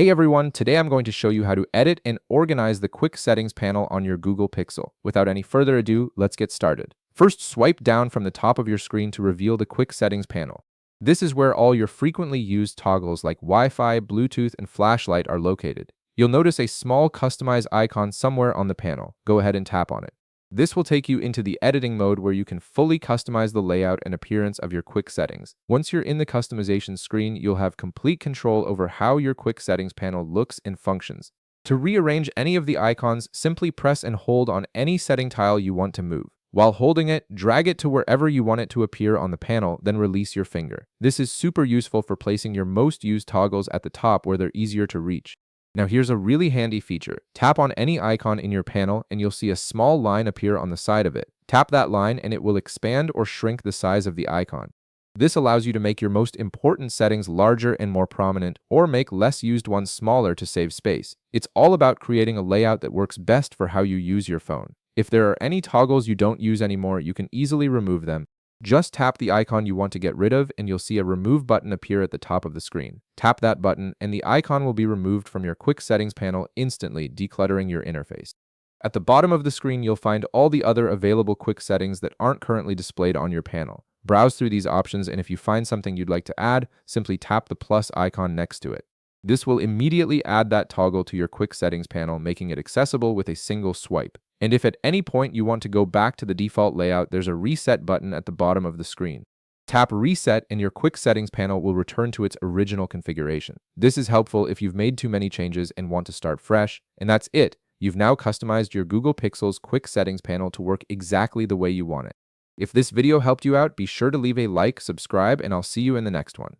Hey everyone, today I'm going to show you how to edit and organize the quick settings panel on your Google Pixel. Without any further ado, let's get started. First, swipe down from the top of your screen to reveal the quick settings panel. This is where all your frequently used toggles like Wi-Fi, Bluetooth, and flashlight are located. You'll notice a small customized icon somewhere on the panel. Go ahead and tap on it. This will take you into the editing mode where you can fully customize the layout and appearance of your quick settings. Once you're in the customization screen, you'll have complete control over how your quick settings panel looks and functions. To rearrange any of the icons, simply press and hold on any setting tile you want to move. While holding it, drag it to wherever you want it to appear on the panel, then release your finger. This is super useful for placing your most used toggles at the top where they're easier to reach. Now here's a really handy feature. Tap on any icon in your panel and you'll see a small line appear on the side of it. Tap that line and it will expand or shrink the size of the icon. This allows you to make your most important settings larger and more prominent, or make less used ones smaller to save space. It's all about creating a layout that works best for how you use your phone. If there are any toggles you don't use anymore, you can easily remove them. Just tap the icon you want to get rid of and you'll see a remove button appear at the top of the screen. Tap that button and the icon will be removed from your quick settings panel instantly, decluttering your interface. At the bottom of the screen, you'll find all the other available quick settings that aren't currently displayed on your panel. Browse through these options, and if you find something you'd like to add, simply tap the plus icon next to it. This will immediately add that toggle to your quick settings panel, making it accessible with a single swipe. And if at any point you want to go back to the default layout, there's a reset button at the bottom of the screen. Tap reset and your quick settings panel will return to its original configuration. This is helpful if you've made too many changes and want to start fresh. And that's it. You've now customized your Google Pixel's quick settings panel to work exactly the way you want it. If this video helped you out, be sure to leave a like, subscribe, and I'll see you in the next one.